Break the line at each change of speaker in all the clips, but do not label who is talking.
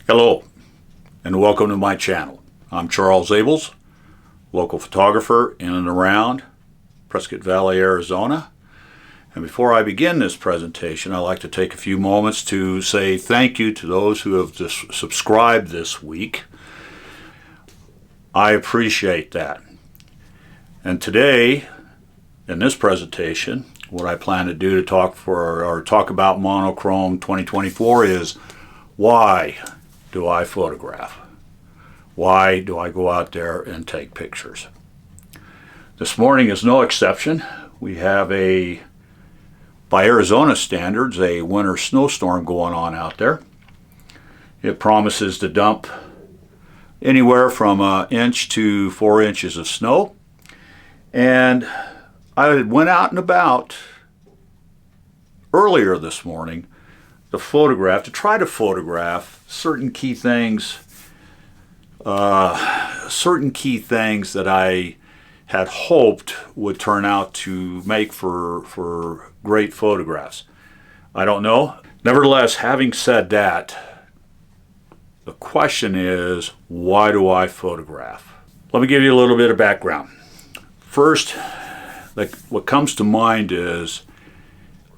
Hello, and welcome to my channel. I'm Charles Abels, local photographer in and around Prescott Valley, Arizona. And before I begin this presentation, I'd like to take a few moments to say thank you to those who have subscribed this week. I appreciate that. And today, in this presentation, what I plan to do to talk about Monochrome 2024 is why do I photograph? Why do I go out there and take pictures? This morning is no exception. We have by Arizona standards, a winter snowstorm going on out there. It promises to dump anywhere from an inch to 4 inches of snow. And I went out and about earlier this morning to try to photograph certain key things that I had hoped would turn out to make for great photographs. I don't know. Nevertheless, having said that, the question is, why do I photograph? Let me give you a little bit of background. First, what comes to mind is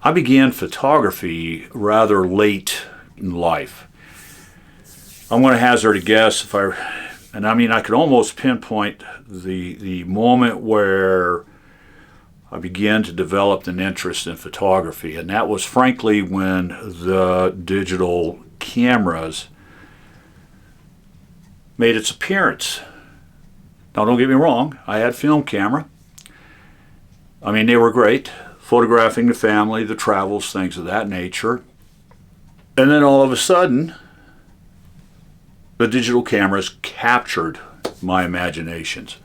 I began photography rather late in life. I'm going to hazard a guess I could almost pinpoint the moment where I began to develop an interest in photography, and that was frankly when the digital cameras made its appearance. Now, don't get me wrong, I had film camera. They were great, photographing the family, the travels, things of that nature. And then all of a sudden, the digital cameras captured my imaginations.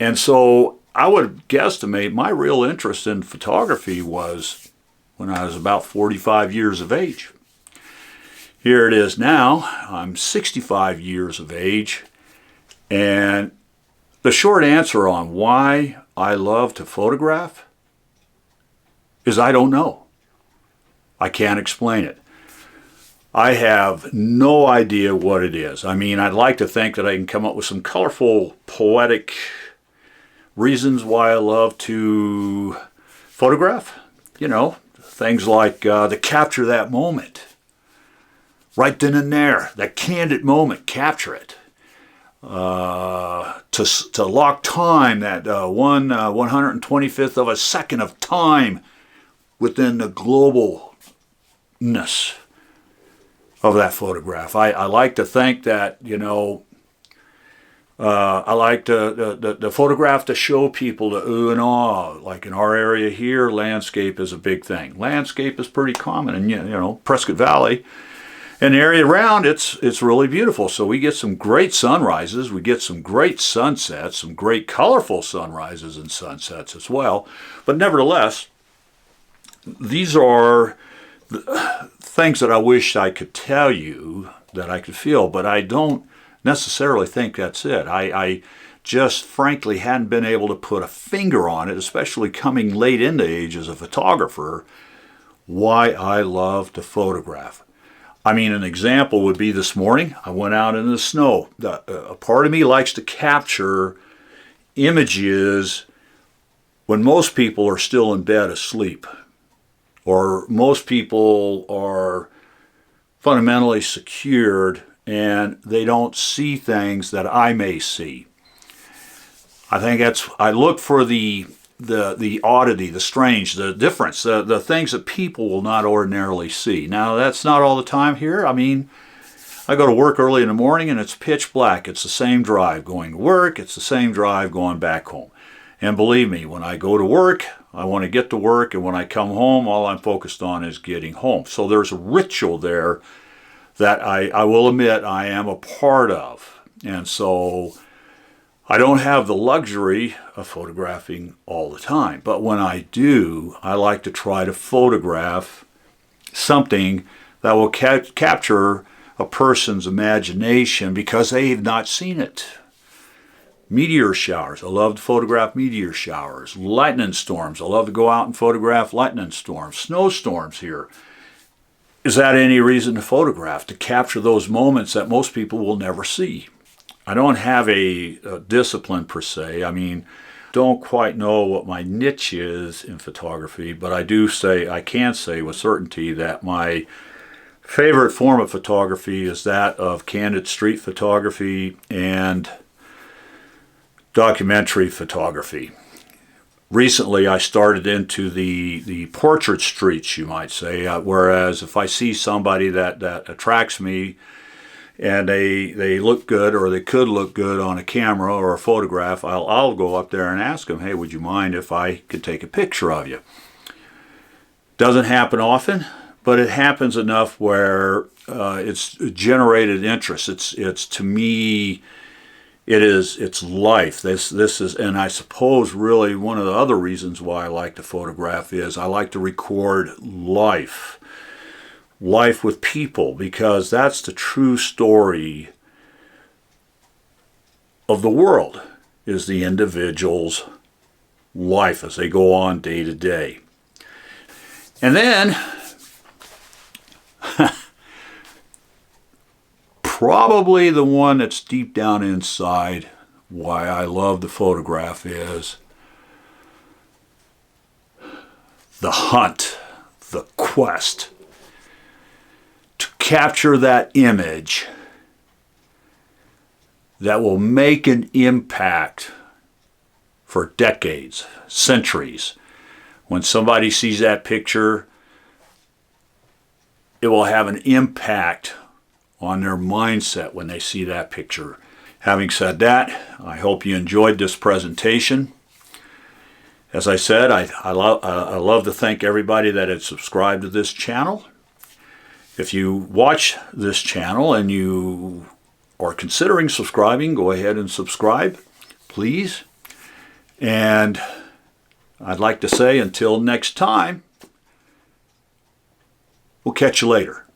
And so I would guesstimate my real interest in photography was when I was about 45 years of age. Here it is now, I'm 65 years of age, and the short answer on why I love to photograph is I don't know. I can't explain it. I have no idea what it is. I'd like to think that I can come up with some colorful, poetic reasons why I love to photograph. Things like to capture that moment. Right then and there, that candid moment, capture it. To lock time, that 125th of a second of time within the globalness of that photograph. I like to think that, I like the photograph to show people the ooh and ah. Like in our area here, landscape is a big thing. Landscape is pretty common, and Prescott Valley and the area around, it's really beautiful. So we get some great sunrises, we get some great sunsets, some great colorful sunrises and sunsets as well. But nevertheless, these are things that I wish I could tell you, that I could feel, but I don't necessarily think that's it. I just frankly hadn't been able to put a finger on it, especially coming late into age as a photographer, why I love to photograph. An example would be this morning, I went out in the snow. A part of me likes to capture images when most people are still in bed asleep, or most people are fundamentally secured and they don't see things that I may see. I look for the oddity, the strange, the difference, the things that people will not ordinarily see. Now, that's not all the time here. I go to work early in the morning and it's pitch black. It's the same drive going to work. It's the same drive going back home. And believe me, when I go to work, I want to get to work, and when I come home, all I'm focused on is getting home. So there's a ritual there that I will admit I am a part of. And so I don't have the luxury of photographing all the time. But when I do, I like to try to photograph something that will capture a person's imagination because they've not seen it. Meteor showers. I love to photograph meteor showers. Lightning storms. I love to go out and photograph lightning storms. Snowstorms here. is that any reason to photograph? To capture those moments that most people will never see. I don't have a discipline per se. I mean, don't quite know what my niche is in photography, but I can say with certainty that my favorite form of photography is that of candid street photography and documentary photography. Recently, I started into the portrait streets, you might say, whereas if I see somebody that attracts me and they look good, or they could look good on a camera or a photograph, I'll go up there and ask them, hey, would you mind if I could take a picture of you? Doesn't happen often, but it happens enough where it's generated interest. It's to me, it's life. This is, and I suppose really one of the other reasons why I like to photograph is I like to record life with people, because that's the true story of the world, is the individual's life as they go on day to day. And then probably the one that's deep down inside why I love the photograph is the hunt, the quest to capture that image that will make an impact for decades, centuries. When somebody sees that picture, it will have an impact on their mindset when they see that picture. Having said that, I hope you enjoyed this presentation. As I said, I love to thank everybody that had subscribed to this channel. If you watch this channel and you are considering subscribing, go ahead and subscribe, please. And I'd like to say until next time, we'll catch you later.